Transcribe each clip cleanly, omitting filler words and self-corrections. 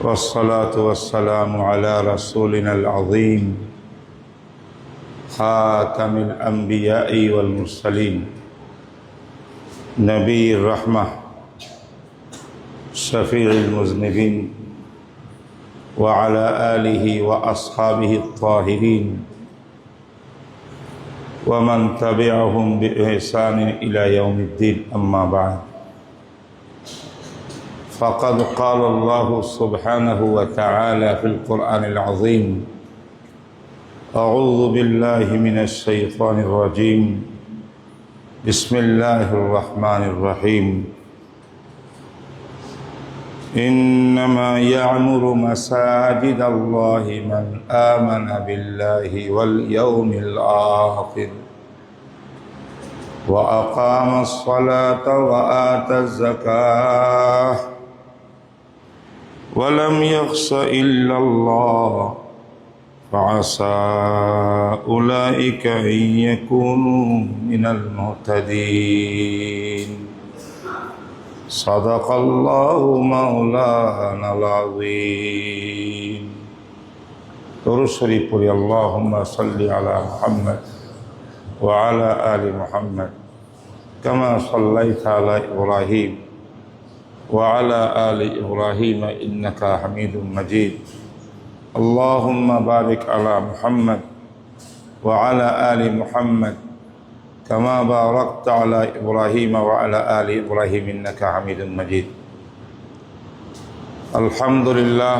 والصلاة والسلام على رسولنا العظيم خاتم الأنبياء والمرسلين نبي الرحمة شفيع المذنبين وعلى آله وأصحابه الطاهرين ومن تبعهم بإحسان إلى يوم الدين أما بعد فقد قال الله سبحانه وتعالى في القرآن العظيم أعوذ بالله من الشيطان الرجيم بسم الله الرحمن الرحيم إنما يعمر مساجد الله من آمن بالله واليوم الآخر وأقام الصلاة وآتى الزكاة ولم يخش إلا الله فعسى أولئك أن يكونوا من المهتدين صدق الله مولانا العظيم درود شريف পড়ি اللهم صل على محمد وعلى آل محمد كما صليت على إبراهيم وعلى آل إبراهيم إنك حميد مجيد اللهم بارك على محمد وعلى آل محمد كما باركت على إبراهيم وعلى آل إبراهيم إنك حميد مجيد الحمد لله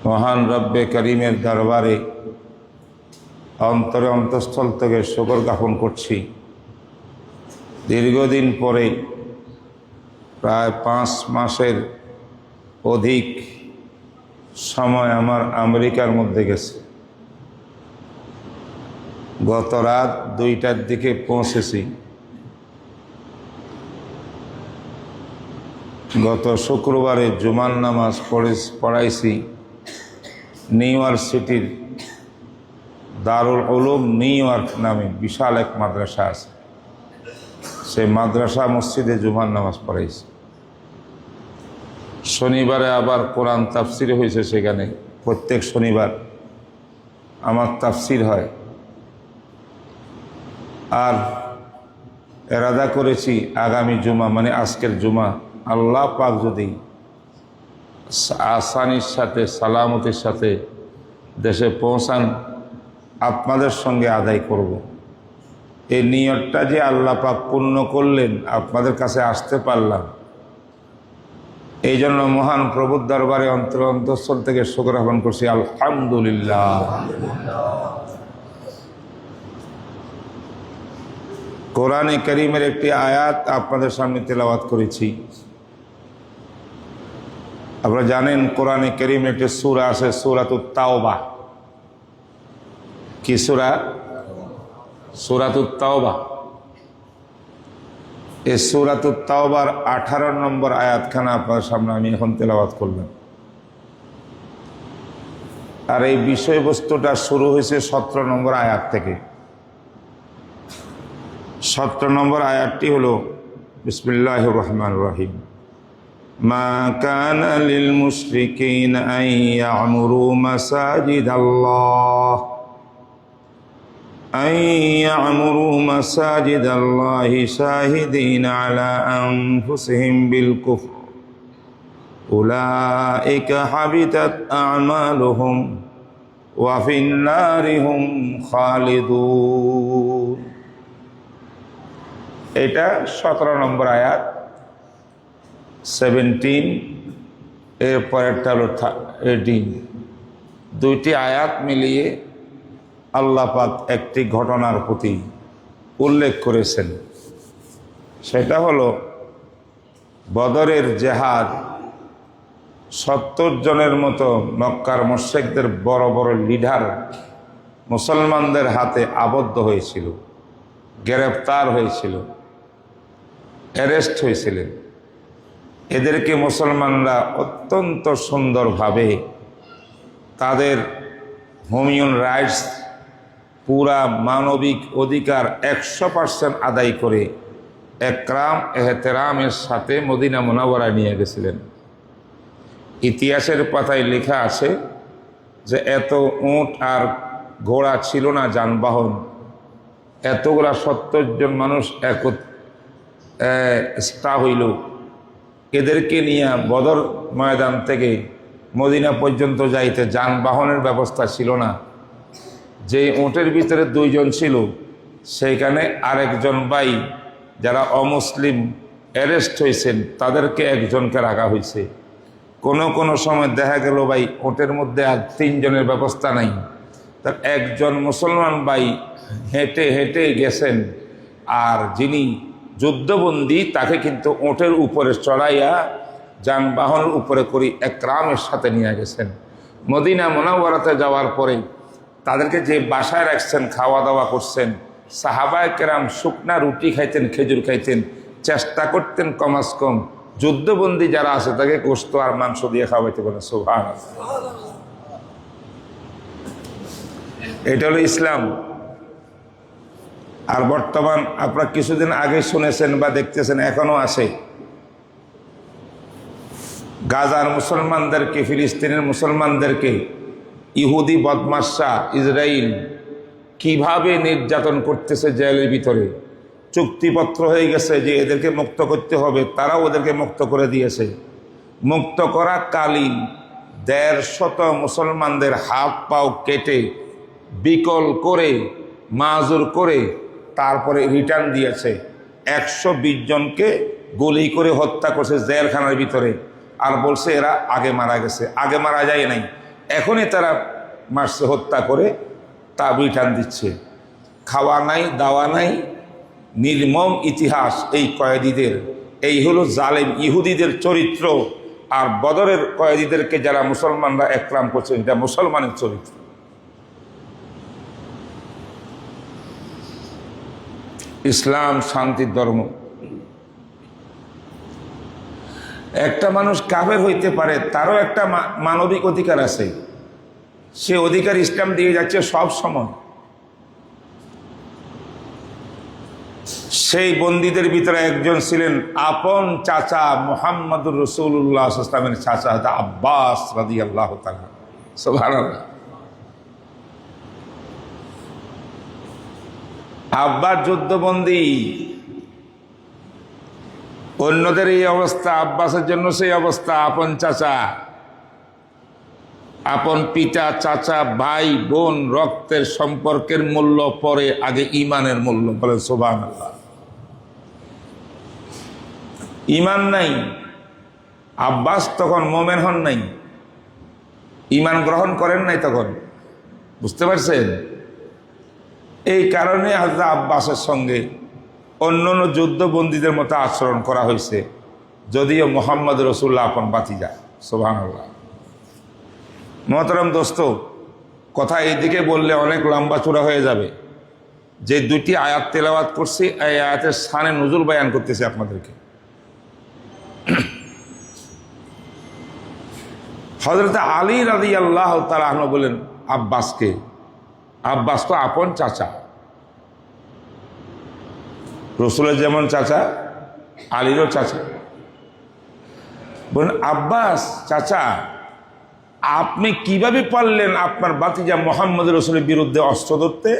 মহান রব্বে করিমের দরবারে অন্তরে অন্তঃস্থল থেকে শুকর জ্ঞাপন করছি। দীর্ঘদিন পরে প্রায় 5 মাসের অধিক সময় আমার আমেরিকার মধ্যে গেছে। গত রাত 2টার দিকে পৌঁছেছি। গত শুক্রবারে জুমার নামাজ পড়াইছি নিউ ইয়র্ক সিটির দারুল উলুম নিউ ইয়র্ক নামে বিশাল এক মাদ্রাসা আছে। সেই মাদ্রাসা মসজিদে জুমার নামাজ পড়াইছি। শনিবারে আবার কোরআন তাফসির হয়েছে সেখানে। প্রত্যেক শনিবার আমার তাফসির হয়। আর এরাদা করেছি আগামী জুমা মানে আজকের জুমা আল্লাহ পাক যদি আসানির সাথে সালামতির সাথে দেশে পৌঁছান আপনাদের সঙ্গে আদায় করব। এই নিয়তটা যে আল্লাহ পাক পূর্ণ করলেন, আপনাদের কাছে আসতে পারলাম, এই জন্য মহান প্রভুর দরবারে অন্তঃস্থল থেকে শুকর জ্ঞাপন করছি আলহামদুলিল্লাহ। কোরআনে কারীমের একটি আয়াত আপনাদের সামনে তেলাওয়াত করেছি। আপনারা জানেন কোরআনে কারীমে একটি সূরা আছে সূরাতুত তাওবা। কি সূরা? সূরাতুত তাওবা। এই সূরাতুত তাওবার 18 নম্বর আয়াতখানা আপনার সামনে আমি এখন তেলাওয়াত করলাম। আর এই বিষয়বস্তুটা শুরু হয়েছে 17 নম্বর আয়াত থেকে। 17 নম্বর আয়াতটি হলো বিসমিল্লাহির রহমানির রহিম মা কানা লিল মুশরিকিনা আন ইয়া'মুরু মাসাজিদাল্লাহ أن يعمروا مساجد الله شاهدين على أنفسهم بالكفر أولئك حبطت أعمالهم وفي النار هم خالدون। এটা 17 নম্বর আয়াত 17, এর পরেরটা হলো 18। দুইটি আয়াত মিলিয়ে আল্লাহ পাক একটি ঘটনার প্রতি উল্লেখ করেছেন। সেটা হলো বদরের জেহাদ। 70 জনের মতো মক্কার মুশরিকদের বড় বড় লিডার মুসলমানদের হাতে আবদ্ধ হয়েছিল, গ্রেফতার হয়েছিল, অ্যারেস্ট হয়েছিলেন। এদেরকে মুসলমানরা অত্যন্ত সুন্দরভাবে তাদের হিউম্যান রাইটস পুরা মানবিক অধিকার 100% আদায় করে একরাম এহতেরামের সাথে মদিনা মুনাওয়ারায় নিয়ে গেছিলেন। ইতিহাসের পাতায় লেখা আছে যে এত উট আর ঘোড়া ছিল না যানবাহন, এতগুলা 70 জন মানুষ একতা হইল, এদেরকে নিয়ে বদর ময়দান থেকে মদিনা পর্যন্ত যাইতে যানবাহনের ব্যবস্থা ছিল না। যে উটের ভিতরে 2 জন ছিল, সেইখানে আরেকজন ভাই যারা অমুসলিম অ্যারেস্ট হয়েছেন তাদেরকে একজনকে রাখা হয়েছে। কোনো সময় দেখা গেল ভাই উটের মধ্যে আর 3 জনের ব্যবস্থা নাই, তার একজন মুসলমান ভাই হেঁটে হেঁটে গেছেন, আর যিনি যুদ্ধবন্দী তাকে কিন্তু উটের উপরে চড়াইয়া যানবাহনের উপরে করি একরামের সাথে নিয়ে গেছেন। মদিনা মুনাওয়ারাতে যাওয়ার পরে তাদেরকে যে বাসায় রাখছেন, খাওয়া দাওয়া করছেন, সাহাবায়ে কেরাম শুকনা রুটি খাইতেন, খেজুর খাইতেন, চেষ্টা করতেন কমাস কম যুদ্ধবন্দী যারা আছে তাকে গোশত আর মাংস দিয়ে খাওয়াইতে পারেন। সুবহানাল্লাহ। এটা হলো ইসলাম। আর বর্তমান আপনারা কিছুদিন আগে শুনেছেন বা দেখতেছেন, এখনো আছে, গাজার মুসলমানদেরকে, ফিলিস্তিনের মুসলমানদেরকে ইহুদি বদমাশরা ইসরায়েল কিভাবে নির্যাতন করতেছে জেলের ভিতরে। চুক্তিপত্র হয়ে গেছে যে এদেরকে মুক্ত করতে হবে, তারাও ওদেরকে মুক্ত করে দিয়েছে। মুক্ত করা কালীন 150 মুসলমানদের হাত পাও কেটে বিকল করে মাজুর করে তারপরে রিটার্ন দিয়েছে। 120 জনকে গুলি করে হত্যা করছে জেলখানার ভিতরে, আর বলছে এরা আগে মারা গেছে। আগে মারা যায় নাই, এখনই তারা মারছে, হত্যা করে তা রিটার্ন দিচ্ছে। খাওয়া নাই, দাওয়া নাই, নির্মম ইতিহাস এই কয়েদিদের। এই হলো জালেম ইহুদিদের চরিত্র। আর বদরের কয়েদিদেরকে যারা মুসলমানরা একরাম করছে, এটা মুসলমানের চরিত্র। ইসলাম শান্তির ধর্ম। একটা মানুষ কাফের হইতে পারে, তারও একটা মানবিক অধিকার আছে, সে অধিকার ইসলাম দিয়ে যাচ্ছে সব সময়। সেই বন্দীদের ভিতরে একজন ছিলেন আপন চাচা মুহাম্মদুর রাসূলুল্লাহ সাল্লাল্লাহু আলাইহি ওয়াসাল্লামের চাচা আব্বাস রাদিয়াল্লাহু তাআলা। সুবহানাল্লাহ। আব্বাস যুদ্ধবন্দী, অন্যদের এই অবস্থা, আব্বাসের জন্য সেই অবস্থা। আপন চাচা, আপন পিতা, চাচা, ভাই, বোন, রক্তের সম্পর্কের মূল্য পরে, আগে ইমানের মূল্য। বলেন সুবহানাল্লাহ। ইমান নাই, আব্বাস তখন মোমেন হন নাই, ইমান গ্রহণ করেন নাই তখন, বুঝতে পারছেন? এই কারণে হযরত আব্বাসের সঙ্গে অন্যান্য যুদ্ধবন্দীদের মতো আচরণ করা হয়েছে, যদিও মুহাম্মদ রাসূলুল্লাহ আপন ভাতিজা। সুবহানাল্লাহ। মোহতারাম দোস্ত, কথা এইদিকে বললে অনেক লম্বা চূড়া হয়ে যাবে। যে 2টি আয়াত তেলাওয়াত করছি, এই আয়াতের শানে নুজুল বয়ান করতেছি আপনাদেরকে। হযরত আলী রাদিয়াল্লাহু তাআলা আনহু বলেন আব্বাসকে, আব্বাস তো আপন চাচা, রসুলের যেমন চাচা, আলীরও চাচা। বলেন আব্বাস চাচা, আপনি কিভাবে পারলেন আপনার ভাতিজা মুহাম্মদ রাসূলের বিরুদ্ধে অস্ত্র ধরতে?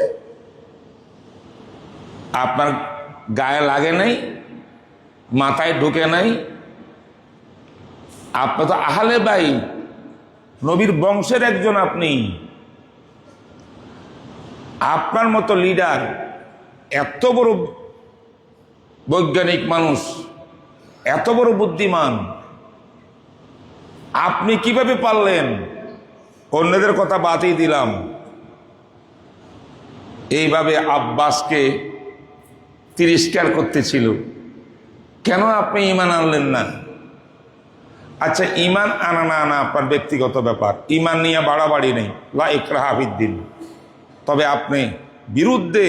আপনার গায়ে লাগে নাই, মাথায় ঢুকে নাই, আপনি তো আহলে বাইত, নবীর বংশের একজন। আপনি, আপনার মতো লিডার, এত বড় বৈজ্ঞানিক মানুষ, এত বড় বুদ্ধিমান, আপনি কিভাবে পারলেন? অন্যদের কথা বাদই দিলাম, এইভাবে আব্বাসকে তিরস্কার করতেছিল। কেন আপনি ঈমান আনলেন না? আচ্ছা, ঈমান আনা না আনা আপনার ব্যক্তিগত ব্যাপার, ঈমান নিয়ে বাড়াবাড়ি নেই, লা ইকরাহা ফিদ্দিন। তবে আপনি বিরুদ্ধে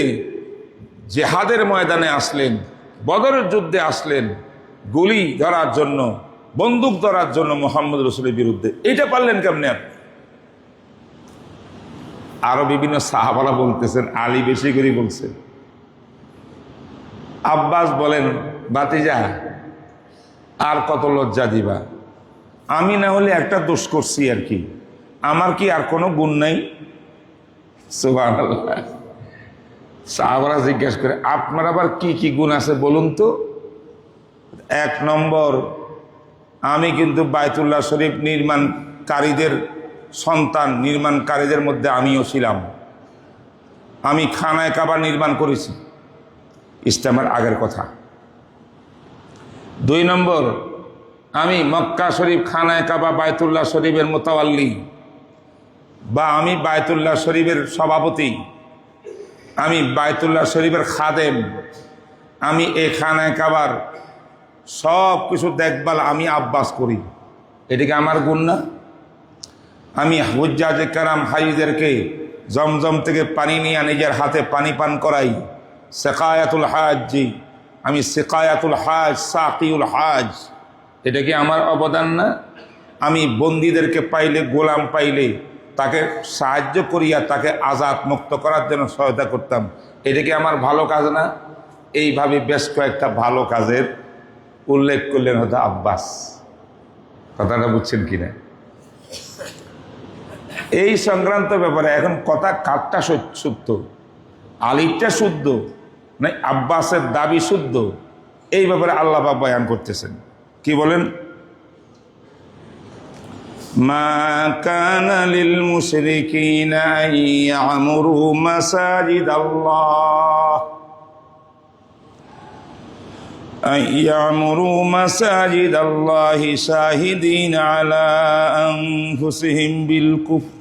জেহাদের ময়দানে আসলেন, বদরের যুদ্ধে আসলেন, গুলি ধরার জন্য, বন্দুক ধরার জন্য মুহাম্মদ রাসূলের বিরুদ্ধে। এটা পারলেন কেমনে? আরো বিভিন্ন সাহাবারা বলতেছেন, আলী বেশি করে বলছেন। আব্বাস বলেন, ভাতিজা আর কত লজ্জা দিবা? আমি না হলে একটা দোষ করছি আর কি, আমার কি আর কোনো গুণ নাই? সুবহানাল্লাহ। সাহাবারা জিজ্ঞেস করে, আপনার আবার কি কি গুণ আছে বলুন তো? 1 নম্বর, আমি কিন্তু বাইতুল্লাহ শরীফ নির্মাণকারীদের সন্তান, নির্মাণকারীদের মধ্যে আমিও ছিলাম। আমি খানায় কাবা নির্মাণ করেছি, ইসলামের আগের কথা। 2 নম্বর, আমি মক্কা শরীফ, খানায় কাবা, বাইতুল্লাহ শরীফের মোতাওয়াল্লি, বা আমি বাইতুল্লাহ শরীফের সভাপতি, আমি বাইতুল্লাহ শরীফের খাদেম, আমি এই খানায় কাবার সব কিছু দেখভাল আমি আব্বাস করি। এটাকে আমার গুণ না? আমি হুজ্জাজে কেরাম হাজিদেরকে জমজম থেকে পানি নিয়ে নিজের হাতে পানি পান করাই, সেকায়াতুল হাজি, আমি সেকায়াতুল হাজ, সাকিউল হাজ, এটা কি আমার অবদান না? আমি বন্দীদেরকে পাইলে, গোলাম পাইলে তাকে সাহায্য করিয়া তাকে আজাদ মুক্ত করার জন্য সহায়তা করতাম, এটা কি আমার ভালো কাজ না? এইভাবে বেশ কয়েকটা ভালো কাজের উল্লেখ করলেন হয়তো আব্বাস। কথাটা বুঝছেন কিনা? এই সংক্রান্ত ব্যাপারে এখন কথা কারটা সত্য, আলিফটা শুদ্ধ না আব্বাসের দাবি শুদ্ধ, এই ব্যাপারে আল্লাহ পাক বয়ান করতেছেন। কি বলেন? মা কানা লিল মুশরিকিনা ইয়ামুরু মাসাজিদাল্লাহ يعمروا مساجد الله شاهدين على أنفسهم بالكفر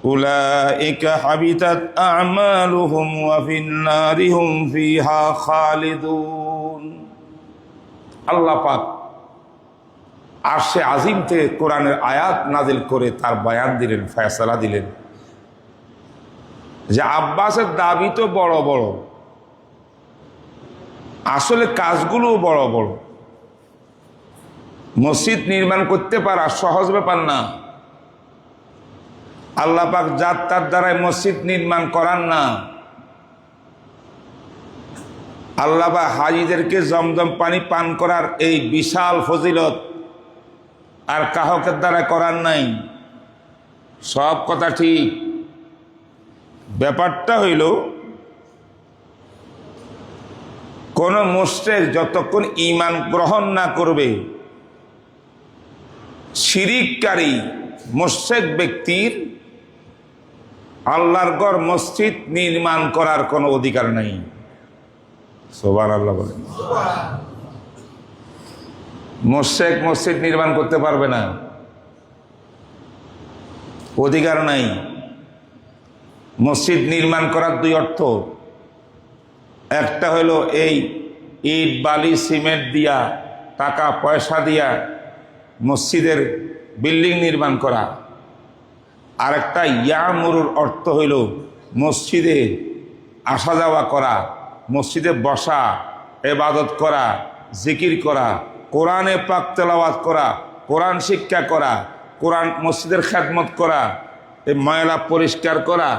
أولئك حبطت أعمالهم وفي النار هم فيها خالدون। আল্লাহ পাক আরশে আজিম থেকে কোরআনের আয়াত নাজিল করে তার বয়ান দিলেন, ফয়সালা দিলেন যে আব্বাসের দাবি তো বড় বড়, আসলে কাজগুলো বড় বড়। মসজিদ নির্মাণ করতে পারা সহজ ব্যাপার না। আল্লাহ পাক যার তার দ্বারাই মসজিদ নির্মাণ করার না। আল্লাহ পাক হাজিদেরকে জমজম পানি পান করার এই বিশাল ফজিলত আর কাহকের দ্বারা করার নাই। সব কথা ঠিক, ব্যাপারটা হইল কোন মুশরিক যতক্ষণ ঈমান গ্রহণ না করবে, শিরিককারী মুশরিক ব্যক্তির আল্লাহর ঘর মসজিদ নির্মাণ করার কোনো অধিকার নেই। সুবহানাল্লাহ বলেন। মুশরিক মসজিদ নির্মাণ করতে পারবে না, অধিকার নাই। মসজিদ নির্মাণ করার 2 অর্থ, একটা হলো এই ইট বালি সিমেন্ট দিয়া, টাকা পয়সা দিয়া মসজিদের বিল্ডিং নির্মাণ করা। আর একটা ইয়ামুরুর অর্থ হইল মসজিদে আসা যাওয়া করা, মসজিদে বসা, ইবাদত করা, জিকির করা, কোরআনে পাক তেলাওয়াত করা, কোরআন শিক্ষা করা, কোরআন মসজিদের খেদমত করা, এই ময়লা পরিষ্কার করা,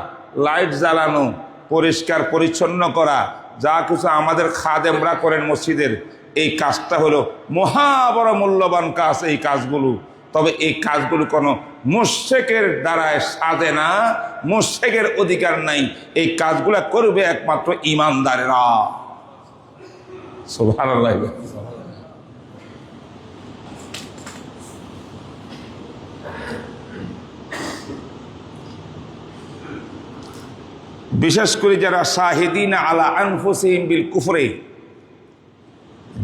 লাইট জ্বালানো, পরিষ্কার পরিচ্ছন্ন করা, যা কিছু আমাদের খাদেমরা করেন মসজিদের, এই কাজটা হলো মহা বড় মূল্যবান কাজ। এই কাজগুলো, তবে এই কাজগুলো কোনো মুশরিকের দ্বারায় সাধে না, মুশরিকের অধিকার নাই। এই কাজগুলো করবে একমাত্র ঈমানদারেরা। সুবহানাল্লাহ। বিশেষ করে যারা শাহিদিন আলা আনফুসিহিম বিল কুফরে,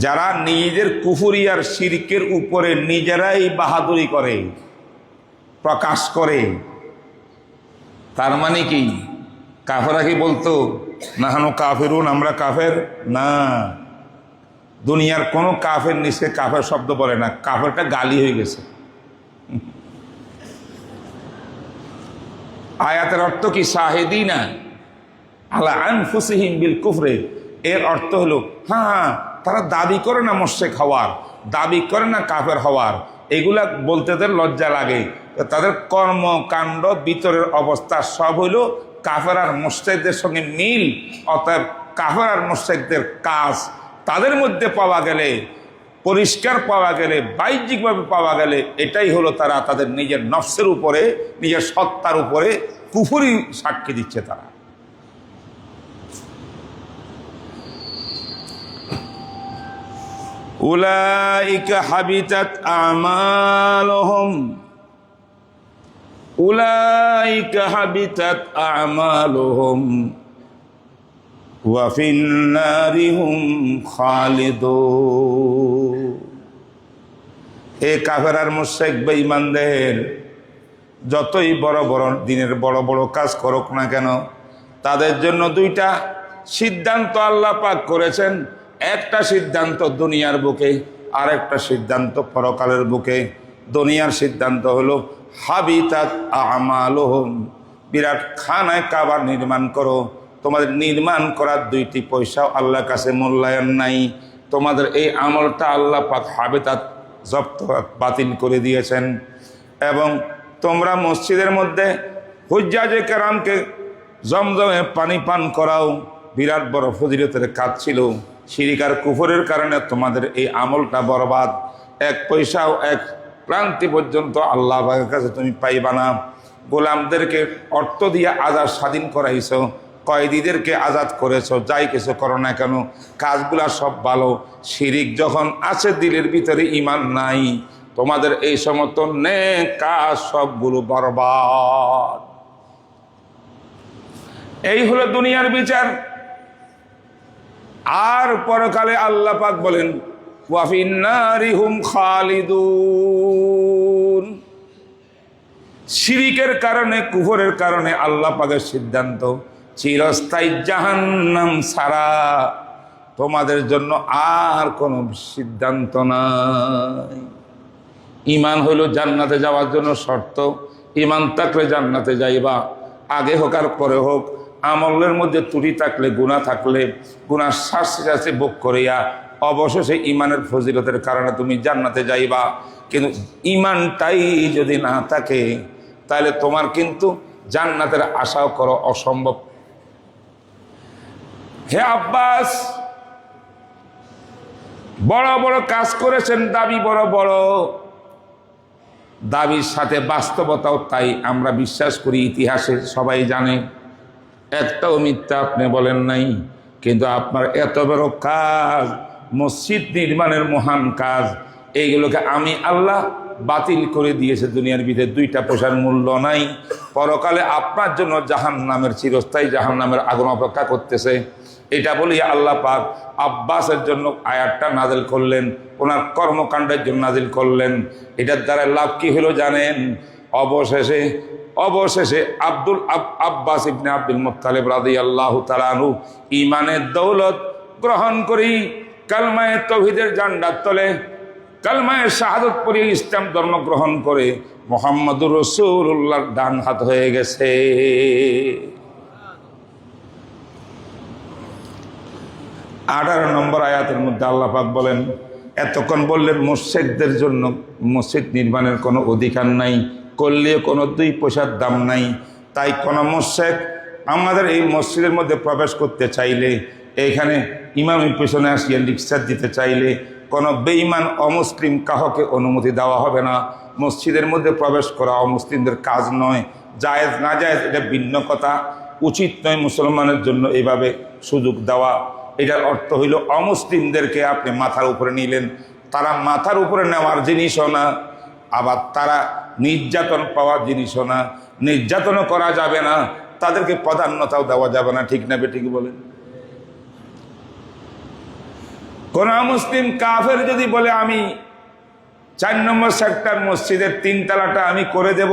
যারা নিজেদের কুফরি আর শিরকের উপরে নিজেরাই বাহাদুরি করে, প্রকাশ করে। তার মানে কি? কাফেররা কি বলতো নাহানু কাফিরুন, আমরা কাফের না? দুনিয়ার কোনো কাফের নিচে কাফের শব্দ বলে না, কাফেরটা গালি হয়ে গেছে। আয়াতের অর্থ কি? শাহিদিনা আলা আনফুসিহিম বিল কুফরে, এর অর্থ হলো হ্যাঁ তারা দাবি করে না মুশরিক হওয়ার, দাবি করে না কাফের হওয়ার, এগুলা বলতে তাদের লজ্জা লাগে। তাদের কর্মকাণ্ড ভিতরের অবস্থা সব হইল কাফের আর মুশরিকদের সঙ্গে মিল। অতএব কাফের আর মুশরিকদের কাজ তাদের মধ্যে পাওয়া গেলে পরিষ্কার পাওয়া গেলে, বাহ্যিকভাবে পাওয়া গেলে, এটাই হলো তারা তাদের নিজের নফসের উপরে, নিজের সত্তার উপরে কুফরি সাক্ষী দিচ্ছে তারা। উলাইকা হাবিতাত আমালুহুম, উলাইকা হাবিতাত আমালুহুম ওয়া ফিন নারি হুম খালিদুন। এ কাফের আর মুশরিক বেঈমানদের যতই বড় বড় দিনের বড় বড় কাজ করুক না কেন, তাদের জন্য দুইটা সিদ্ধান্ত আল্লাহ পাক করেছেন। একটা সিদ্ধান্ত দুনিয়ার বুকে, আর একটা সিদ্ধান্ত পরকালের বুকে। দুনিয়ার সিদ্ধান্ত হলো হাবিতাত আমালুহুম, বিরাট খানায় কাবা নির্মাণ করো। তোমাদের নির্মাণ করার 2টি পয়সাও আল্লাহর কাছে মূল্যায়ন নাই। তোমাদের এই আমলটা আল্লাহ পাক হাবিতাত, জব্দ, বাতিল করে দিয়েছেন। এবং তোমরা মসজিদের মধ্যে হুজ্জাজে কেরামকে জমজমে পানি পান করাও, বিরাট বড় ফজিলতের কাজ ছিল। শিরিক আর কুফরের কারণে তোমাদের এই আমলটা বরবাদ। 1 পয়সাও এক প্রান্তি পর্যন্ত আল্লাহ পাকের কাছে তুমি পাইবা না। গোলামদেরকে অর্থ দিয়ে আজাদ স্বাধীন করাইছো, কয়েদিদেরকে আজাদ করেছো, যাই কিছু করো না কেন কাজগুলা সব ভালো। শিরিক যখন আছে দিলের ভিতরে, ঈমান নাই, তোমাদের এই সমস্ত নেক কাজ সবগুলো বরবাদ। এই হলো দুনিয়ার বিচার। আর পরকালে আল্লাহ পাক বলেন ওয়া ফিন নারি হুম খালিদুন। শিরিকের কারণে, কুফরের কারণে আল্লাহ পাকের সিদ্ধান্ত চিরস্থায়ী জাহান্নাম ছাড়া তোমাদের জন্য আর কোনো সিদ্ধান্ত নাই। ঈমান হইল জান্নাতে যাওয়ার জন্য শর্ত। ঈমান থাকলে জান্নাতে যাইবা, আগে হোক আর পরে হোক। আমলের মধ্যে ত্রুটি থাকলে, গুনাহ থাকলে, গুনাহ শাস্তি ভোগ করিয়া অবশেষে ঈমানের ফজিলতের কারণে তুমি জান্নাতে যাইবা। কিন্তু ঈমানটাই যদি না থাকে, তাহলে তোমার কিন্তু জান্নাতের আশাও করো অসম্ভব। হে আব্বাস, বড় বড় কাজ করেছেন, দাবি বড় বড়, দাবির সাথে বাস্তবতাও তাই আমরা বিশ্বাস করি। ইতিহাসে সবাই জানে, একটাও মিথ্যা আপনি বলেন নাই। কিন্তু আপনার এত বড় কাজ, মসজিদ নির্মাণের মহান কাজ, এইগুলোকে আমি আল্লাহ বাতিল করে দিয়েছে। দুনিয়ার ভিতরে 2টা পয়সার মূল্য নাই। পরকালে আপনার জন্য জাহান্নামের, চিরস্থায়ী জাহান্নামের আগুন অপেক্ষা করতেছে। এটা বলি আল্লাহ পাক আব্বাসের জন্য আয়াতটা নাজিল করলেন, ওনার কর্মকাণ্ডের জন্য নাজিল করলেন। এটার দ্বারা লাভ কি হলো জানেন? অবশেষে আব্বাস ইবনে আব্দুল মুত্তালিব রাদিয়াল্লাহু তাআলা আনহু ঈমানের দৌলত গ্রহণ করি, কালমায়ে তাওহীদের ঝান্ডার তলে কালমায়ে শাহাদাত পড়ে ইসলাম ধর্ম গ্রহণ করে মুহাম্মদুর রাসূলুল্লাহর ডান হাত হয়ে গেছে। 18 নম্বর আয়াতের মধ্যে আল্লাহ পাক বলেন, এতক্ষণ বললেন মুশরিকদের জন্য মসজিদ নির্মাণের কোনো অধিকার নাই, করলেও কোনো 2 পয়সার দাম নাই। তাই কোনো মুশরিক আমাদের এই মসজিদের মধ্যে প্রবেশ করতে চাইলে, এইখানে ইমামের পেছনে আসিয়া লেকচার দিতে চাইলে, কোনো বেঈমান অমুসলিম কাহকে অনুমতি দেওয়া হবে না। মসজিদের মধ্যে প্রবেশ করা অমুসলিমদের কাজ নয়। জায়েজ না জায়েজ এটা ভিন্ন কথা, উচিত নয় মুসলমানের জন্য এইভাবে সুযোগ দেওয়া। এটার অর্থ হইল অমুসলিমদেরকে আপনি মাথার উপরে নিলেন, তারা মাথার উপরে নেওয়ার জিনিসও না, আবার তারা নির্যাতন পাওয়ার জিনিসও না। নির্যাতনও করা যাবে না, তাদেরকে প্রাধান্যতাও দেওয়া যাবে না। ঠিক না বেঠিক বলেন? কোন মুসলিম কাফের যদি বলে আমি 4 নম্বর সেক্টর মসজিদের 3 তলাটা আমি করে দেব,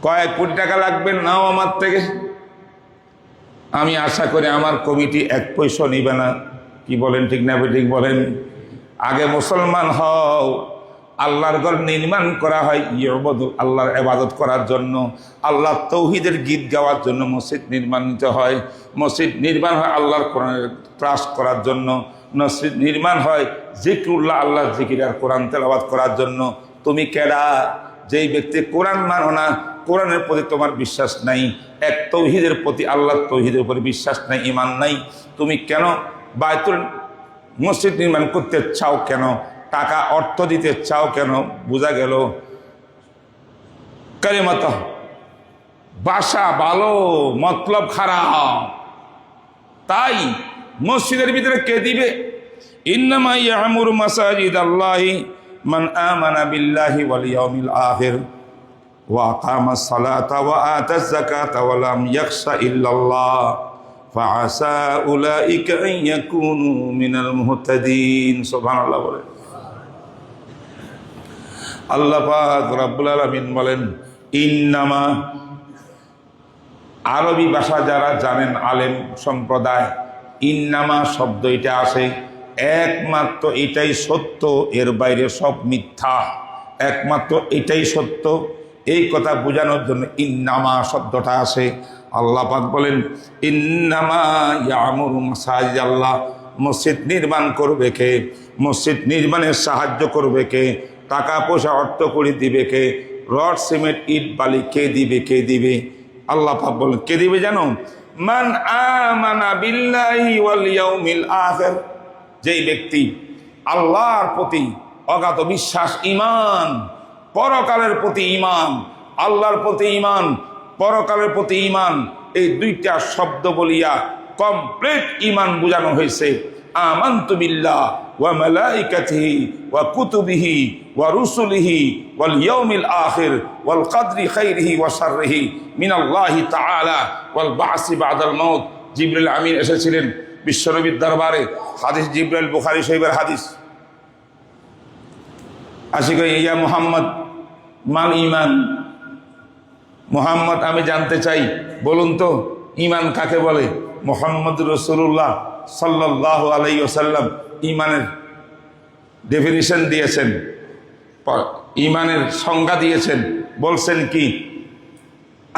কয়েক কোটি টাকা লাগবে নাও আমার থেকে, আমি আশা করি আমার কমিটি 1 পয়সা নিবে না। কি বলেন? ঠিক না বেঠিক বলেন? আগে মুসলমান হও। আল্লাহর ঘর নির্মাণ করা হয় আল্লাহর ইবাদত করার জন্য, আল্লাহ তৌহিদের গীত গাওয়ার জন্য মসজিদ নির্মাণিত হয়। মসজিদ নির্মাণ হয় আল্লাহর কোরআনের ক্লাস করার জন্য। মসজিদ নির্মাণ হয় জিকরুল্লাহ, আল্লাহর জিকির আর কোরআন তেলাওয়াত করার জন্য। তুমি কেডা? যেই ব্যক্তি কোরআন মানো না, কোরআনের প্রতি তোমার বিশ্বাস নাই, এক তৌহিদের প্রতি, আল্লাহর তৌহিদের উপরে বিশ্বাস নাই, ঈমান নাই, তুমি কেন মসজিদ নির্মাণ করতে চাও কেন, টাকা অর্থ দিতে চাও কেন? বোঝা গেল কালিমাত ভাষা ভালো, মতলব খারাপ। তাই মসজিদের ভিতরে কে দিবে? ইন্নামা ইয়ামুরু মাসাজিদাল্লাহি মান আমানা বিল্লাহি ওয়াল ইয়াউমিল আখির ওয়া আকামাস সালাতা ওয়া আতাজ যাকাতা ওয়া লাম ইয়াখশা ইল্লাল্লাহ ফাআসা উলাইকা আন ইয়াকুনু মিনাল মুহতাদিন। সুবহানাল্লাহ বলেন। আল্লাহ পাক রব্বুল আলামিন বলেন ইন্নামা, আরবি ভাষা যারা জানেন আলেম সম্প্রদায়, ইন্নামা শব্দ এটা আসে একমাত্র এটাই সত্য, এর বাইরে সব মিথ্যা, একমাত্র এটাই সত্য, এই কথা বোঝানোর জন্য ইন্নামা শব্দটা আসে। আল্লাহ পাক বলেন ইন্নামা ইয়ামুরু মাসাজিদাল্লাহ, মসজিদ নির্মাণ করবে কে? মসজিদ নির্মাণের সাহায্য করবে কে? টাকা পয়সা অর্থ করে দিবে কে? রড সিমেন্ট ইট বালি কে দিবে? কে দিবে? আল্লাহ পাক বলেন কে দিবে জানো? মান আমানা বিল্লাহি ওয়াল ইয়াউমিল আখির, যেই ব্যক্তি আল্লাহর প্রতি অগাধ বিশ্বাস, ঈমান, পরকালের প্রতি ঈমান, আল্লাহর প্রতি ঈমান, পরকালের প্রতি ঈমান, এই দুইটা শব্দ বলিয়া কমপ্লিট ঈমান বোঝানো হয়েছে। আমানতু বিল্লাহ ওয়া মালাইকাতিহি ওয়া কুতুবিহি ওয়া রুসুলিহি ওয়াল ইয়াউমিল আখির ওয়াল কদরি খাইরিহি ওয়া শাররিহি মিনাল্লাহি তাআলা ওয়াল বাসি বাদাল মাউত। জিবরিল আমিন এসেছিলেন বিশ্বনবীর দরবারে, হাদিস জিবরাইল, বুখারী শরীফের হাদিস। আশিক ইয়া মুহাম্মদ মাল ঈমান, মুহাম্মদ আমি জানতে চাই বলুন তো ঈমান কাকে বলে? মুহাম্মদ রাসূলুল্লাহ সাল্লাল্লাহু আলাইহি ওয়াসাল্লাম ঈমানের ডেফিনিশন দিয়েছেন, ঈমানের সংজ্ঞা দিয়েছেন। বলছেন কি?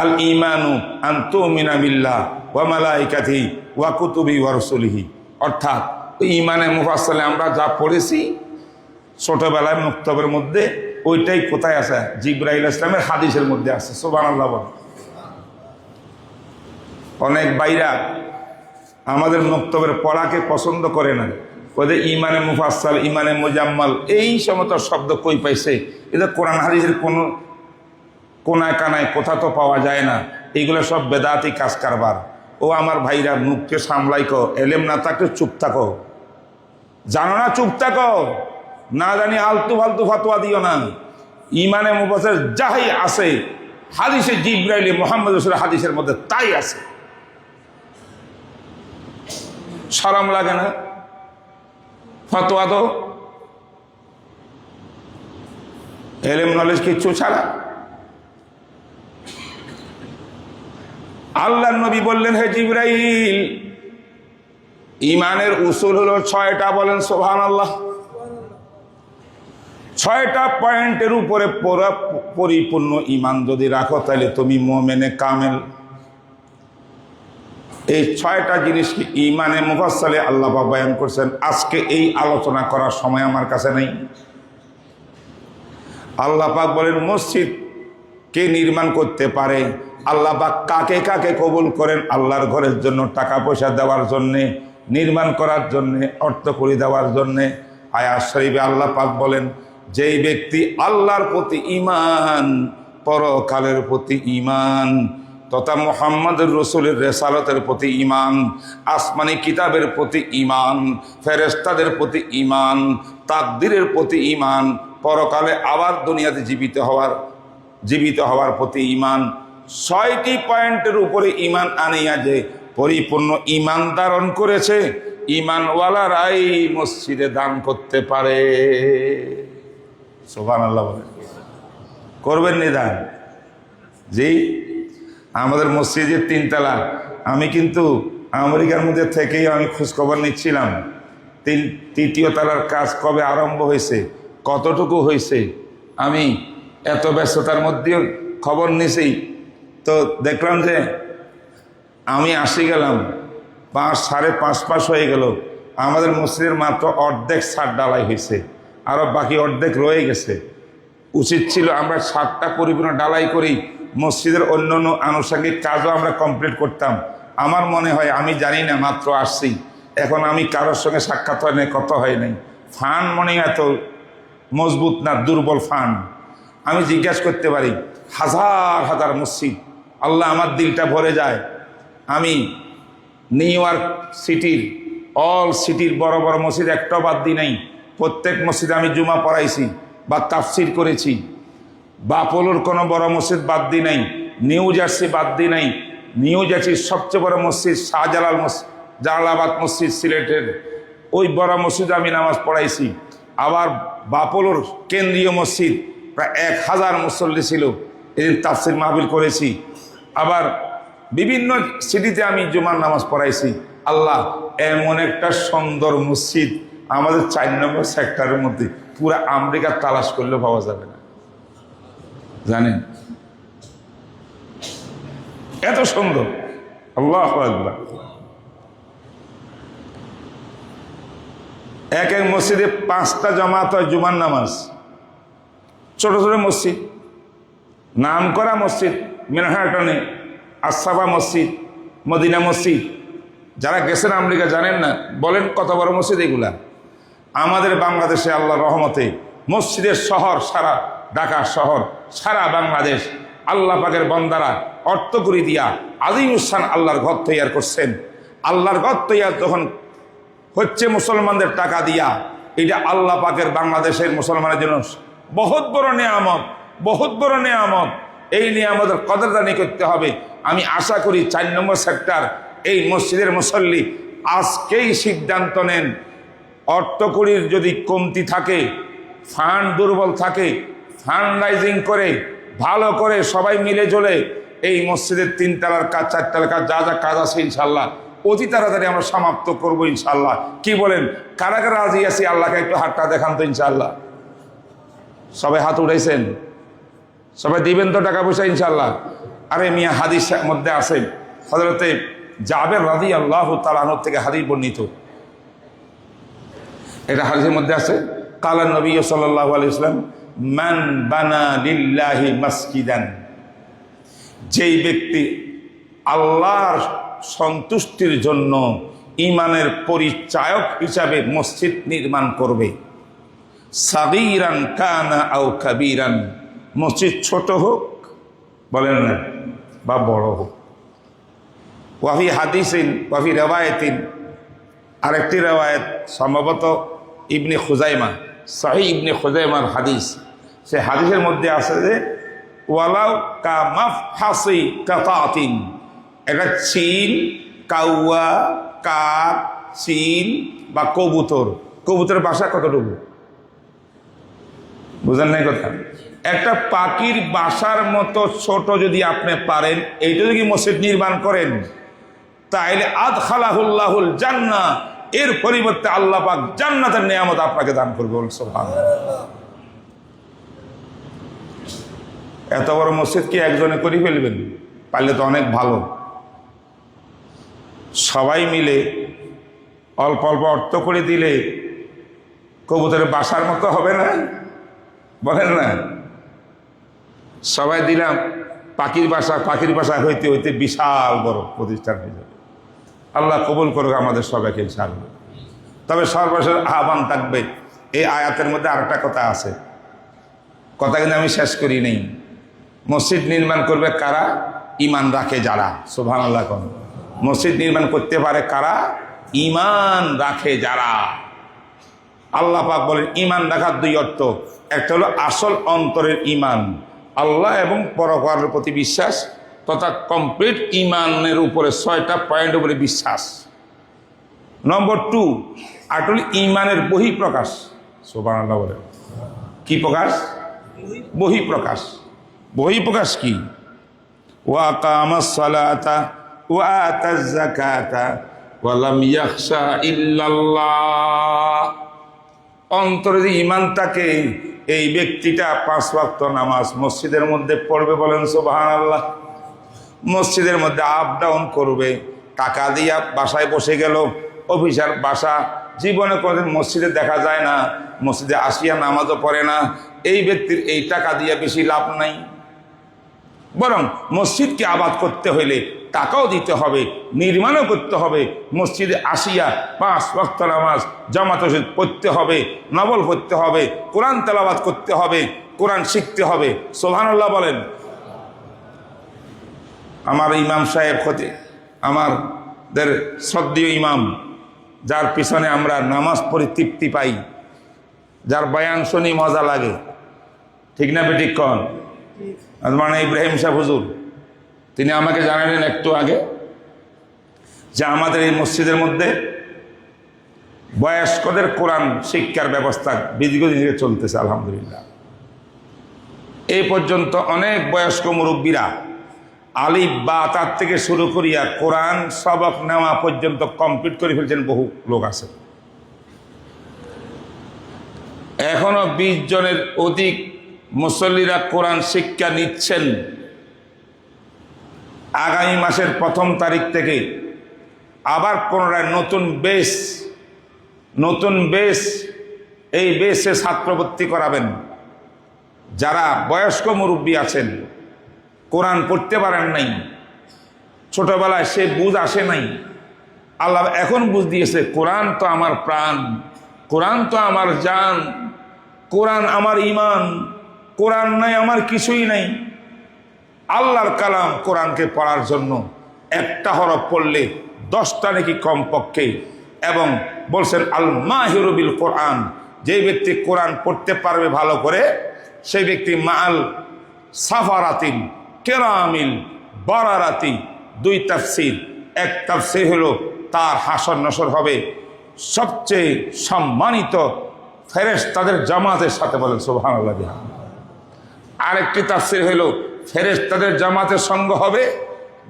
আল ঈমানু আন তুমিনা বিল্লাহ ওয়া মালাইকাতিহি ওয়া কুতুবিহি ওয়া রাসূলিহি। অর্থাৎ ঈমানে মুফাসসালে আমরা যা পড়েছি ছোটবেলায় মুক্তবের মধ্যে, ওইটাই কোথায় আছে? জিবরাইল ইসলামের হাদিসের মধ্যে আছে। সুবহানাল্লাহ বলেন। অনেক ভাইরা আমাদের মুক্তবের পড়াকে পছন্দ করে না, ওদের ঈমানে মুফাসসাল, ঈমানে মুজাম্মাল এই সমস্ত শব্দ কই পাইছে? এটা কোরআন হাদিসের কোনো কোনায় কানায় কোথা তো পাওয়া যায় না। এইগুলো সব বেদাতি কাজ কারবার। ও আমার ভাইরা, মুখকে সামলাই কো, এলেম না থাকলে চুপ থাকো, জানো না চুপ থাকো, না জানি আলতু ফালতু ফতোয়া দিও না। ঈমানে মুফাসসাল যাই আছে হাদিসে জিবরাইল মুহাম্মদ রাসূলের হাদিসের মধ্যে তাই আছে। শরম লাগে না? ফতোয়া তো এলেম নলেজ কিচ্ছু ছাড়া। আল্লাহর নবী বললেন, হে জিবরাইল, ঈমানের উসুল হলো 6টা। বলেন সুবহানাল্লাহ। 6টা পয়েন্টের উপরে পরিপূর্ণ ঈমান যদি রাখো তাহলে তুমি মুমিনে কামেল। এই 6টা জিনিস কি ঈমানে মুফাসসালে আল্লাহ পাক বয়ান করছেন। আজকে এই আলোচনা করার সময় আমার কাছে নেই। আল্লাহ পাক বলেন মসজিদ কে নির্মাণ করতে পারে? আল্লাহ পাক কাকে কাকে কবুল করেন? আল্লাহর ঘরের জন্য টাকা পয়সা দেওয়ার জন্যে, নির্মাণ করার জন্যে, অর্থ করে দেওয়ার জন্যে। আয়াত শরীফে আল্লাহ পাক বলেন যেই ব্যক্তি আল্লাহর প্রতি ঈমান, পরকালের প্রতি ঈমান, তথা মুহাম্মদুর রাসূলের রিসালাতের প্রতি ঈমান, আসমানি কিতাবের প্রতি ঈমান, ফেরেশতাদের প্রতি ঈমান, তাকদীরের প্রতি ঈমান, পরকালে আবার দুনিয়াতে জীবিত হওয়ার প্রতি ঈমান, 6টি পয়েন্টের উপরে ঈমান আনিয়া যে পরিপূর্ণ ঈমান ধারণ করেছে, ঈমানওয়ালারাই মসজিদে দান করতে পারে। সুবহানাল্লাহ বলেন। করবেন নি দান? জি, আমাদের মসজিদের 3 তলা। আমি কিন্তু আমেরিকার মধ্যে থেকেই আমি খোঁজখবর নিচ্ছিলাম, 3য় তলার কাজ কবে আরম্ভ হয়েছে, কতটুকু হয়েছে। আমি এত ব্যস্ততার মধ্যেও খবর নিছি, তো দেখলাম যে আমি আসি গেলাম 5-5.5 মাস হয়ে গেল, আমাদের মসজিদের মাত্র অর্ধেক ছাদ ডালাই হয়েছে, আরও বাকি অর্ধেক রয়ে গেছে। উচিত ছিল আমরা ছাদটা পরিপূর্ণ ডালাই করি, মসজিদের অন্যান্য আনুষঙ্গিক কাজও আমরা কমপ্লিট করতাম। আমার মনে হয়, আমি জানি না, মাত্র আসছি, এখন আমি কারোর সঙ্গে সাক্ষাৎ হয় নাই, কত হয় নাই। ফান্ড মনে এত মজবুত না, দুর্বল ফান্ড। আমি জিজ্ঞাসা করতে পারি, হাজার হাজার মসজিদ, আল্লাহ আমার দিলটা ভরে যায়। আমি নিউ ইয়র্ক সিটির অল সিটির বড় বড় মসজিদ একটাও বাদ দিই নাই। প্রত্যেক মসজিদে আমি জুমা পড়াইছি বা তাফসির করেছি। বাপলুর কোনো বড় মসজিদ বাদ দিই নাই, নিউ জার্সি বাদ দিই নাই। নিউ জার্সির সবচেয়ে বড় মসজিদ শাহজালাল মসজিদ, জালালাবাদ মসজিদ সিলেটের, ওই বড় মসজিদে আমি নামাজ পড়াইছি। আবার বাপলুর কেন্দ্রীয় মসজিদ প্রায় 1000 মুসল্লি ছিল, এদিন তাফসির মাহফিল করেছি। আবার বিভিন্ন সিটিতে আমি জুমার নামাজ পড়াইছি। আল্লাহ, এমন একটা সুন্দর মসজিদ আমাদের 4 নম্বর সেক্টরের মধ্যে, পুরা আমেরিকা তালাশ করলেও পাওয়া যাবে না, জানেন? এত সুন্দর। আল্লাহু আকবার। এক এক মসজিদে 5টা জামাত হয় জুমার নামাজ। ছোট ছোট মসজিদ, নাম করা মসজিদ, ম্যানহাটনে আসাবা মসজিদ, মদিনা মসজিদ। যারা গেছেন আমেরিকা জানেন না, বলেন কত বড় মসজিদ এগুলা। আমাদের বাংলাদেশে আল্লাহর রহমতে মসজিদের শহর, সারা ঢাকা শহর, সারা বাংলাদেশ আল্লাহ পাকের বান্দারা অর্থ করে দিয়া আজিমুসান আল্লাহর ঘর তৈয়ার করছেন। আল্লাহর ঘর তৈয়ার যখন হচ্ছে মুসলমানদের টাকা দিয়া, এটা আল্লাহ পাকের বাংলাদেশের মুসলমানের জন্য বহুত বড় নিয়ামত, বহুত বড় নিয়ামত। এই নিয়ামতের কদরদানি করতে হবে। আমি আশা করি 4 নম্বর সেক্টর এই মসজিদের মুসল্লি আজকেই সিদ্ধান্ত নেন, অর্থকড়ির যদি কমতি থাকে, ফান্ড দুর্বল থাকে, ফান্ড রাইজিং করে ভালো করে সবাই মিলে চলে এই মসজিদের 3 তলার কাজ, 4 তলার কাজ, যা যা কাজ আছে ইনশাল্লাহ অতি তাড়াতাড়ি আমরা সমাপ্ত করবো ইনশাল্লাহ। কি বলেন? কারা কারা রাজি আছি? আল্লাহকে একটু হাতটা দেখান তো ইনশাল্লাহ। সবাই হাত উঠাইছেন? সবাই দিবেন তো টাকা পয়সা ইনশাল্লাহ? আরে মিয়া, হাদিস মধ্যে আছে, হযরতে জাবের রাদিয়াল্লাহু তাআলা আনহু থেকে হাদিস বর্ণিত। এটা হাদিসের মধ্যে আছে, কালা নবী সাল্লাল্লাহু আলাইহি ওয়াসাল্লাম, মান বানা লিল্লাহি মাসজিদান, যেই ব্যক্তি আল্লাহর সন্তুষ্টির জন্য ইমানের পরিচায়ক হিসাবে মসজিদ নির্মাণ করবে, সাগীরান কানা আও কাবীরান, মসজিদ ছোট হোক, বলেন না, বা বড় হোক। ওয়াফি হাদিসিন ওয়াফি রিওয়ায়াতিন, আরেকটি রিওয়ায়াত সম্ভবত ইবনে খুজাইমা, সহিহ ইবনে খুজাইমার হাদিস, সে হাদিসের মধ্যে আছে যে ওয়ালাউ কা মাফহাসি কাতাতিন, এটা চিল, কাউয়া, কাক, চিল বা কবুতর। কবুতরের বাসা কতটুকু বুঝেন নাই কথা? একটা পাখির বাসার মতো ছোট যদি আপনি পারেন, এইটা যদি মসজিদ নির্মাণ করেন, তাইলে আদখালাহুল্লাহুল জান্নাহ, এর পরিবর্তে আল্লাহ পাক জান্নাতের নিয়ামত আপনাকে দান করবে। সুবহানাল্লাহ। এত বড় মসজিদ কি একজনে করে ফেলবেন? পারলে তো অনেক ভালো। সবাই মিলে অল্প অল্প অর্থ করে দিলে কবুতরের বাসার মতো হবে না? বলেন না? সবাই দিলাম, পাখির বাসা হইতে হইতে বিশাল বড় প্রতিষ্ঠান হয়ে যাবে। আল্লাহ কবুল করুক আমাদের সবাইকে ইনশাআল্লাহ। তবে সর্বশেষ আহ্বান থাকবে, এই আয়াতের মধ্যে আরেকটা কথা আছে, কথা কিন্তু আমি শেষ করি নেই। মসজিদ নির্মাণ করবে কারা? ঈমান রাখে যারা। সুবহানাল্লাহ। কোন মসজিদ নির্মাণ করতে পারে কারা? ঈমান রাখে যারা। আল্লাহ পাক বলেন ঈমান রাখার 2 অর্থ, একটা হলো আসল অন্তরের ঈমান, আল্লাহ এবং পরকালের প্রতি বিশ্বাস, তথা কমপ্লিট ঈমানের উপরে 6টা পয়েন্ট উপরে বিশ্বাস। নম্বর 2, আর হলো ঈমানের বহিঃপ্রকাশ। সুবহানাল্লাহ বলে কি প্রকাশ? বহিঃপ্রকাশ। বহিঃপ্রকাশ কি? ওয়া আকামাস সালাতা ওয়া আতাজ যাকাতা ওয়া লাম ইয়াখশা ইল্লাল্লাহ। অন্তরে যে ঈমান থাকে, এই ব্যক্তিটা 5 ওয়াক্ত নামাজ মসজিদের মধ্যে পড়বে, বলেন সুবহানাল্লাহ। মসজিদের মধ্যে আপ ডাউন করবে, টাকা দিয়া বাসায় বসে গেল, অফিসার বাসা, জীবনে কোনোদিন মসজিদে দেখা যায় না, মসজিদে আসিয়া নামাজও পড়ে না, এই ব্যক্তির এই টাকা দিয়ে বেশি লাভ নাই। বরং মসজিদকে আবাদ করতে হইলে টাকাও দিতে হবে, নির্মাণও করতে হবে। মসজিদে আসিয়া 5 ওয়াক্ত নামাজ জামাত পড়তে হবে, নফল পড়তে হবে, কোরআন তেলাওয়াত করতে হবে, কোরআন শিখতে হবে। সুবহানাল্লাহ বলেন। আমার ইমাম সাহেব আমাদের শ্রদ্ধেয় ইমাম, যার পিছনে আমরা নামাজ পড়ে তৃপ্তি পাই, যার বয়ান শুনি মজা লাগে, ঠিক না বেঠিক কন? মানে ইব্রাহিম শাহ হুজুর, তিনি আমাকে জানালেন একটু আগে যে আমাদের এই মসজিদের মধ্যে বয়স্কদের কোরআন শিক্ষার ব্যবস্থা দীর্ঘদিন থেকে চলতেছে আলহামদুলিল্লাহ। এই পর্যন্ত অনেক বয়স্ক মুরব্বীরা আলিফ বা তার থেকে শুরু করিয়া কোরআন সবক নেওয়া পর্যন্ত কমপ্লিট করে ফেলছেন, বহু লোক আছে। এখনো 20 জনের অধিক মুসল্লিরা কোরআন শিক্ষা নিচ্ছেন। আগামী মাসের 1 তারিখ থেকে আবার পুনরায় নতুন বেস এই বেসে ছাত্র ভর্তি করাবেন। যারা বয়স্ক মুরব্বী আছেন, কোরআন পড়তে পারেন নাই, ছোটবেলায় সে বুঝ আসে নাই, আল্লাহ এখন বুঝ দিয়েছে কোরআন তো আমার প্রাণ, কোরআন তো আমার জান, কোরআন আমার ইমান, কোরআন নাই আমার কিছুই নাই। আল্লাহর কালাম কোরআনকে পড়ার জন্য একটা হরফ পড়লে 10টা নাকি কমপক্ষে। এবং বলছেন আল মাহিরু বিল কোরআন, যে ব্যক্তি কোরআন পড়তে পারবে ভালো করে, সেই ব্যক্তি মাল সাফারাতিন কেরামিল বারারাতি। 2 তাফসীর। এক তাফসীর হলো তার হাসর নসর হবে সবচেয়ে সম্মানিত ফেরেশতাদের জামাতের সাথে, বলেন সুবহানাল্লাহ। আরেকটি তাফসীর হলো ফেরেশতাদের জামাতের সঙ্গ হবে,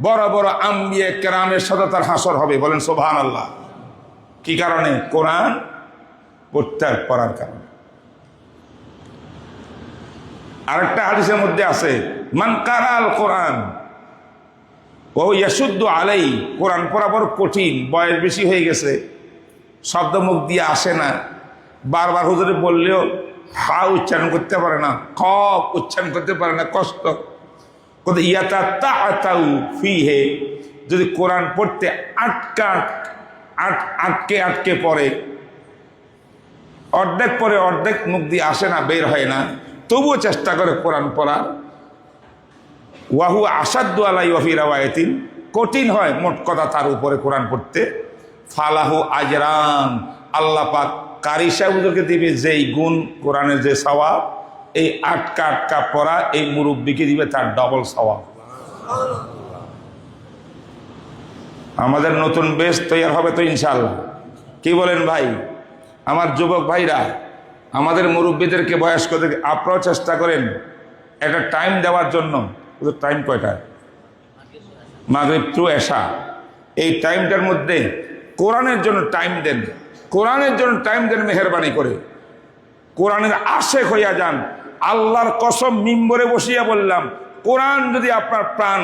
বড় বড় আম্বিয়া কেরামের সাথে তার হাসর হবে, বলেন সুবহানাল্লাহ। কি কারণে? কোরআন পড়তে পড়ার কারণে। আরেকটা হাদিসের মধ্যে আছে মান কারাল কোরআন ও ইয়াশুদ্দু আলাই, কোরআন পড়া বড় কঠিন, বয়স বেশি হয়ে গেছে, শব্দ মুখ দিয়ে আসে না, বারবার হুজুরে বললেও হা উচ্চারণ করতে পারে না, ক উচ্চারণ করতে পারে না, কষ্ট ইয়াতাতাউ ফিহে। যদি কোরআন পড়তে আটকে পড়ে, অর্ধেক পরে অর্ধেক মুখ দিয়ে আসে না, বের হয় না, তবুও চেষ্টা করে কোরআন পড়ার, ওয়াহু আসাদ্দু আলাই ওয়াফি রাওয়ায়াতিন, কঠিন হয় মোট কথা তার উপরে কোরআন পড়তে, ফালাহু আজরান, আল্লাহ পাক কারি সাহেবকে দিবে যেই গুণ, কোরআনের যে সওয়াব, এই আটকা পড়া এই মুরব্বীকে দিবে তার ডবল সওয়াব। আমাদের নতুন বেশ তৈরি হবে তো ইনশাআল্লাহ, কি বলেন ভাই? আমার যুবক ভাইরা, আমাদের মুরব্বীদেরকে, বয়স্কদেরকে আপনারাও চেষ্টা করেন একটা টাইম দেওয়ার জন্য। টাইম কয়টা? মাগরিব টু এশা। এই টাইমটার মধ্যে কোরআনের জন্য টাইম দেন, কোরআনের জন্য টাইম দেন, মেহেরবানি করে কোরআনের আশেক হইয়া যান। আল্লাহর কসম মিম্বরে বসিয়া বললাম, কোরআন যদি আপনার প্রাণ,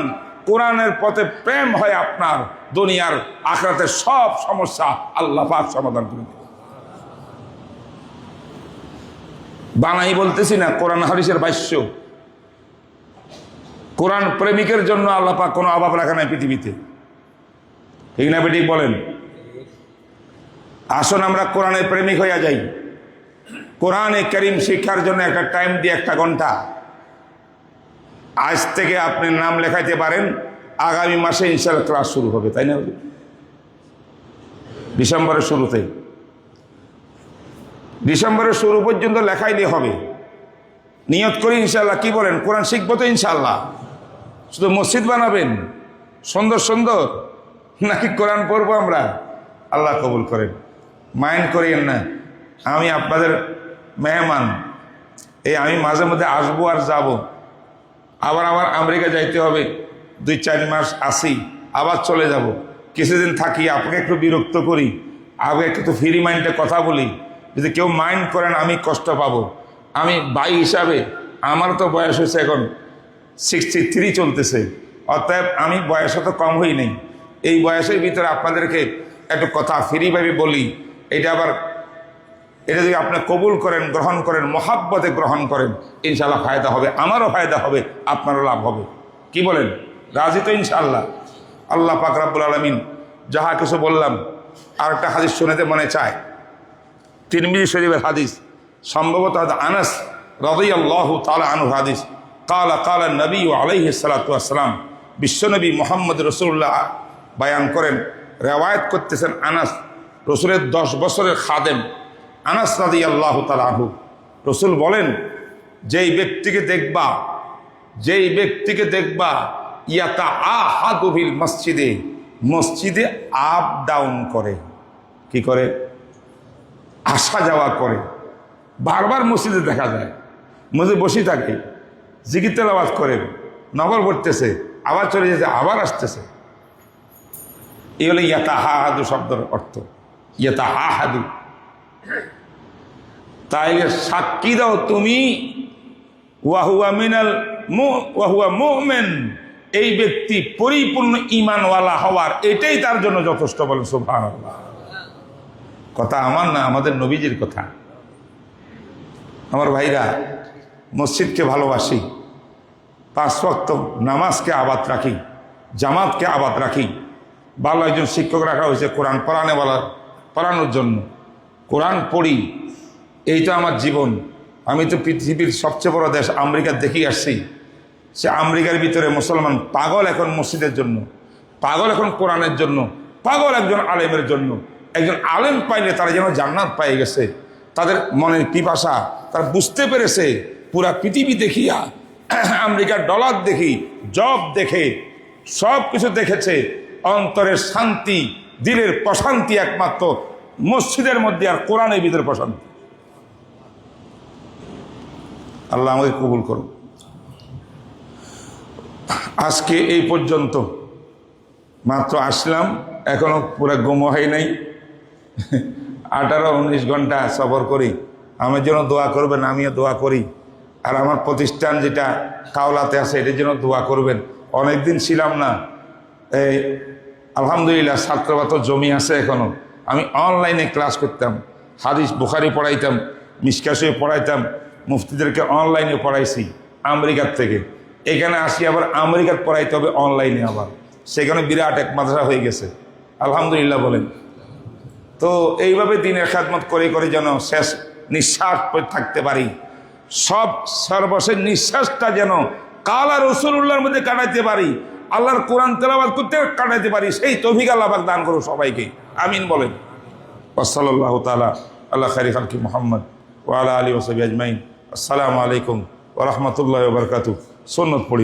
কোরআনের পথে প্রেম হয় আপনার, দুনিয়ার আখিরাতের সব সমস্যা আল্লাহ পাক সমাধান করে দেবে। বানাই বলতেছি না, কোরআন হাদিসের ভাষ্য। কোরআন প্রেমিকের জন্য আল্লাহ পাক কোনো অভাব রাখা নাই পৃথিবীতে, ঠিক না বেঠিক বলেন? আসুন আমরা কোরআনের প্রেমিক হইয়া যাই। কোরআনে কারীম শিক্ষার জন্য একটা টাইম দিয়ে 1 ঘন্টা আজ থেকে আপনি নাম লেখাইতে পারেন। আগামী মাসে ইনশাআল্লাহ ক্লাস শুরু হবে, তাই না? ডিসেম্বরের শুরুতেই, ডিসেম্বরের শুরু পর্যন্ত লেখাইলে হবে। নিয়ত করি ইনশাআল্লাহ, কি বলেন? কোরআন শিখবো তো ইনশাআল্লাহ। শুধু মসজিদ বানাবেন সুন্দর সুন্দর, নাকি কোরআন পড়বো আমরা? আল্লাহ কবুল করেন। মাইন্ড করিয়েন না, আমি আপনাদের মেহমান। আমি মাঝে মধ্যে আসবো আর যাব, আবার আমার আমেরিকা যাইতে হবে, 2-4 মাস আসি, আবার চলে যাব। কিছুদিন থাকি, আপনাকে একটু বিরক্ত করি, আগে একটু ফ্রি মাইন্ডে কথা বলি। যদি কেউ মাইন্ড করেন আমি কষ্ট পাবো। আমি ভাই হিসাবে, আমার তো বয়স হয়েছে এখন 63 চলতেছে, অতএব আমি বয়সে তো কম হই নাই। এই বয়সের ভিতরে আপনাদেরকে একটু কথা ফ্রিভাবে বলি, এটা যদি আপনি কবুল করেন, গ্রহণ করেন, মহাব্বতে গ্রহণ করেন, ইনশাআল্লাহ ফায়দা হবে, আমারও ফায়দা হবে, আপনারও লাভ হবে। কি বলেন? রাজি তো ইনশাআল্লাহ? আল্লাহ পাক রব্বুল আলামিন যাহা কিছু বললাম, আর একটা হাদিস শুনেতে মনে চায়, তিরমিজি শরীফের হাদিস, সম্ভবত আনাস রাদিয়াল্লাহু তাআলা আনহু হাদিস। কালা কালা নবী আলাইহিস সালাতু ওয়াস সালাম, বিশ্বনবী মুহাম্মদ রাসূলুল্লাহ বয়ান করেন, রেওয়ায়াত করতেছেন আনাস, রসুলের 10 বছরের খাদেম আনাস রাদিয়াল্লাহু তাআলা আনহু। রসুল বলেন, যেই ব্যক্তিকে দেখবা ইয়াতা আহাদু বিল মসজিদে আপ ডাউন করে, কি করে? আসা যাওয়া করে। বারবার মসজিদে দেখা যায়, মসজিদে বসে থাকে, জিকির তেলাওয়াত করে, নফল পড়তেছে, আবার চলে যেতে, আবার আসতেছে। এই হলো ইয়াতা আহাদু শব্দের অর্থ, ইয়াতা আহাদু। তাইলে সাক্ষী দাও তুমি ওয়াহুয়া মুমিন, এই ব্যক্তি পরিপূর্ণ ঈমানওয়ালা হওয়ার এটাই তার জন্য যথেষ্ট। বলেন সুবহানাল্লাহ। কথা আমার না, আমাদের নবীজির কথা। আমার ভাইরা, মসজিদকে ভালোবাসি, 5 ওয়াক্ত নামাজকে আবাদ রাখি, জামাতকে আবাদ রাখি। ভালো একজন শিক্ষক রাখা হয়েছে কোরআন পড়ানোর জন্য। কোরআন পড়ি, এইটা আমার জীবন। আমি তো পৃথিবীর সবচেয়ে বড় দেশ আমেরিকা দেখি আসছি। সে আমেরিকার ভিতরে মুসলমান পাগল এখন মসজিদের জন্য, পাগল এখন কোরআনের জন্য, পাগল একজন আলেমের জন্য। একজন আলেম পাইলে তারা যেন জান্নাত পেয়ে গেছে। তাদের মনের পিপাসা তারা বুঝতে পেরেছে। পুরা পৃথিবী দেখিয়া, আমেরিকার ডলার দেখি, জব দেখে, সব কিছু দেখেছে, অন্তরের শান্তি, দিলের প্রশান্তি একমাত্র মসজিদের মধ্যে আর কোরআনের ভিতরে প্রশান্তি। আল্লাহ আমাকে কবুল করুন। আজকে এই পর্যন্ত, মাত্র আসলাম, এখনো পুরো ঘুম হয় নাই। 18-19 ঘন্টা সফর করি। আমার জন্য দোয়া করবেন, আমিও দোয়া করি। আর আমার প্রতিষ্ঠান যেটা কাওলাতে আছে, এটার জন্য দোয়া করবেন। অনেকদিন ছিলাম না, এই আলহামদুলিল্লাহ ছাত্রবাত জমি আছে এখনো। আমি অনলাইনে ক্লাস করতাম, হাদিস বুখারি পড়াইতাম, মিশকাত শরীফ পড়াইতাম, মুফতিদেরকে অনলাইনে পড়াইছি আমেরিকার থেকে। এখানে আসি আবার আমেরিকার পড়াইতে হবে অনলাইনে আবার, সেখানে বিরাট এক মাদ্রাসা হয়ে গেছে আলহামদুলিল্লাহ বলেন। তো এইভাবে দিনের খেদমত করে করে যেন শেষ নিঃশ্বাস থাকতে পারি, সর্বশেষ নিঃশ্বাসটা যেন কালা রাসূলুল্লাহর মধ্যে কাটাইতে পারি, আল্লাহর কোরআন তেলাওয়াত করতে কাটাইতে পারি, সেই তৌফিক আল্লাহ পাক দান করুন সবাইকে, আমিন বলেন। সাল্লাল্লাহু তাআলা আলা খাইরি খালকি মুহাম্মদ ওয়া আলা আলিহি ওয়া সাহবিহি আজমাইন। আসসালামু আলাইকুম ওয়া রাহমাতুল্লাহি ওয়া বারাকাতুহু। সুন্নাত পড়ি।